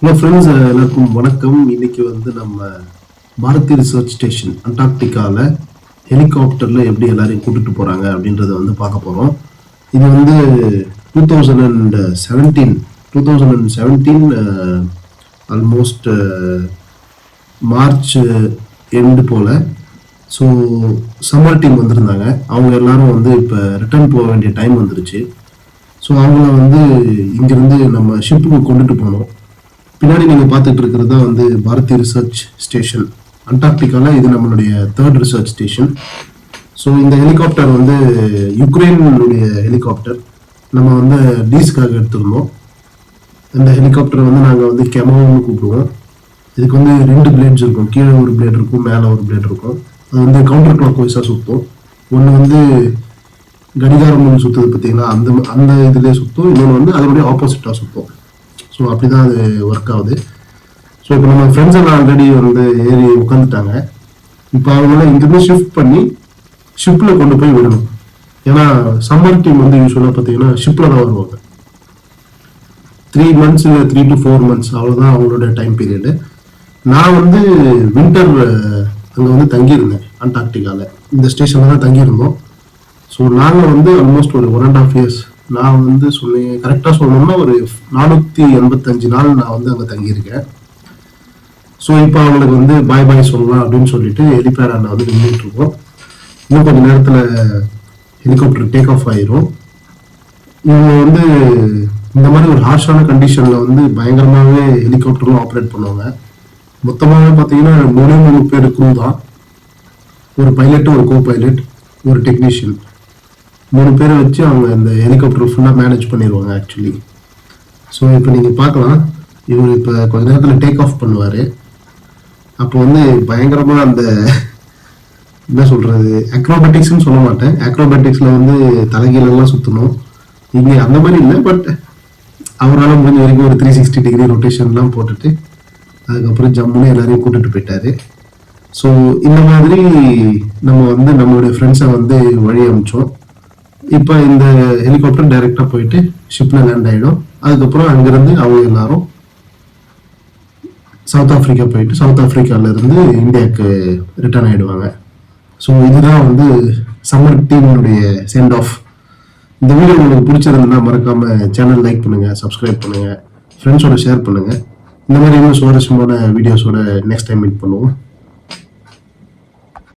Hello friends, எல்லாருக்கும் வணக்கம். இன்னைக்கு வந்து நம்ம பாரதி ரிசர்ச் ஸ்டேஷன் அண்டார்டிகாவில் ஹெலிகாப்டரில் எப்படி எல்லாரையும் கூட்டிட்டு போகிறாங்க அப்படின்றத வந்து பார்க்க போகிறோம். இது வந்து 2017 ஆல்மோஸ்ட் மார்ச் எண்டு போல். ஸோ சம்மர் டீம் வந்திருந்தாங்க. அவங்க எல்லாரும் வந்து இப்போ ரிட்டர்ன் போக வேண்டிய டைம் வந்துருச்சு. ஸோ அவங்கள வந்து இங்கேருந்து நம்ம ஷிப்புக்கு கொண்டுட்டு போனோம். பின்னாடி நீங்கள் பார்த்துட்டு இருக்கிறது தான் வந்து பாரதி ரிசர்ச் ஸ்டேஷன் அண்டார்டிகாவில். இது நம்மளுடைய 3rd ரிசர்ச் ஸ்டேஷன். ஸோ இந்த ஹெலிகாப்டர் வந்து யுக்ரைனுடைய ஹெலிகாப்டர். நம்ம வந்து டீஸ்க்காக எடுத்திருந்தோம். இந்த ஹெலிகாப்டரை வந்து நாங்கள் வந்து கெமோன்னு கூப்பிடுவோம். இதுக்கு வந்து 2 பிளேட்ஸ் இருக்கும். கீழே ஒரு பிளேட் இருக்கும், மேலே ஒரு பிளேட் இருக்கும். அது வந்து கவுண்டர் கிளாக் வைஸாக சுற்றும். ஒன்று வந்து கடிகாரம் சுற்றுது பார்த்தீங்கன்னா, அந்த அந்த இதுலேயே சுற்றும். இன்னொன்று வந்து அதோடைய ஆப்போசிட்டாக சுற்றும். ஸோ அப்படி தான் அது ஒர்க் ஆகுது. ஸோ இப்போ நம்ம ஃப்ரெண்ட்ஸ் எல்லாம் ஆல்ரெடி வந்து ஏறி உட்காந்துட்டாங்க. இப்போ அவங்கள இங்கேருந்து ஷிஃப்ட் பண்ணி ஷிப்பில் கொண்டு போய் விடணும். ஏன்னா சம்மர் டீம் வந்து யூஸ்வலாக பார்த்தீங்கன்னா ஷிப்பில் தான் வருவாங்க. 3 months 3 to 4 months அவ்வளோதான் அவங்களோட டைம் பீரியடு. நான் வந்து வின்டர் அங்கே வந்து தங்கியிருந்தேன் அண்டார்டிகாவில். இந்த ஸ்டேஷனில் தான் தங்கியிருந்தோம். ஸோ நாங்கள் வந்து ஆல்மோஸ்ட் ஒரு 1.5 years, நான் வந்து கரெக்டாக சொல்லணும்னா ஒரு 485 நாள் நான் வந்து அங்கே தங்கியிருக்கேன். ஸோ இப்போ அவங்களுக்கு வந்து பாய் பாய் சொல்லலாம் அப்படின்னு சொல்லிட்டு ஹெலிபேடான வந்து நின்றுட்டு இருக்கோம். இன்னும் கொஞ்சம் நேரத்தில் ஹெலிகாப்டர் டேக் ஆஃப் ஆயிரும். இவங்க வந்து இந்த மாதிரி ஒரு ஹார்ஷான கண்டிஷனில் வந்து பயங்கரமாகவே ஹெலிகாப்டர்லாம் ஆப்ரேட் பண்ணுவாங்க. மொத்தமாகவே பார்த்தீங்கன்னா 3 பேர் க்ரூ தான். ஒரு பைலட்டு, ஒரு கோ பைலட், ஒரு டெக்னீஷியன், 3 பேரை வச்சு அவங்க இந்த ஹெலிகாப்டர் ஃபுல்லாக மேனேஜ் பண்ணிடுவாங்க ஆக்சுவலி. ஸோ இப்போ நீங்கள் பார்க்கலாம், இவர் இப்போ கொஞ்ச நேரத்தில் டேக் ஆஃப் பண்ணுவார். அப்போ வந்து பயங்கரமாக அந்த என்ன சொல்கிறது, அக்ரோபேட்டிக்ஸ்ன்னு சொல்ல மாட்டேன். அக்ரோபேட்டிக்ஸில் வந்து தலைகீழெல்லாம் சுற்றணும். இங்கே அந்த மாதிரி இல்லை. பட் அவரால் முடிஞ்ச வரைக்கும் ஒரு 360 degree ரொட்டேஷன்லாம் போட்டுட்டு அதுக்கப்புறம் ஜம்முன்னு எல்லாரையும் கூட்டிகிட்டு போயிட்டாரு. ஸோ இந்த மாதிரி நம்ம வந்து நம்மளுடைய ஃப்ரெண்ட்ஸை வந்து வழி அனுப்பிச்சோம். இப்போ இந்த ஹெலிகாப்டர் டைரெக்டாக போயிட்டு ஷிப்பில் லேண்ட் ஆகிடும். அதுக்கப்புறம் அங்கேருந்து அவங்க எல்லாரும் சவுத் ஆஃப்ரிக்கா போயிட்டு சவுத் ஆஃப்ரிக்காவிலேருந்து இந்தியாவுக்கு ரிட்டர்ன் ஆகிடுவாங்க. ஸோ இதுதான் வந்து சம்மர் டீமுடைய சென்ட் ஆஃப். இந்த வீடியோ உங்களுக்கு பிடிச்சிருந்ததுன்னா மறக்காமல் சேனல் லைக் பண்ணுங்கள், சப்ஸ்கிரைப் பண்ணுங்கள், ஃப்ரெண்ட்ஸோட ஷேர் பண்ணுங்கள். இந்த மாதிரி இன்னும் சுவாரஸ்யமான வீடியோஸோட நெக்ஸ்ட் டைம் மீட் பண்ணுவோம்.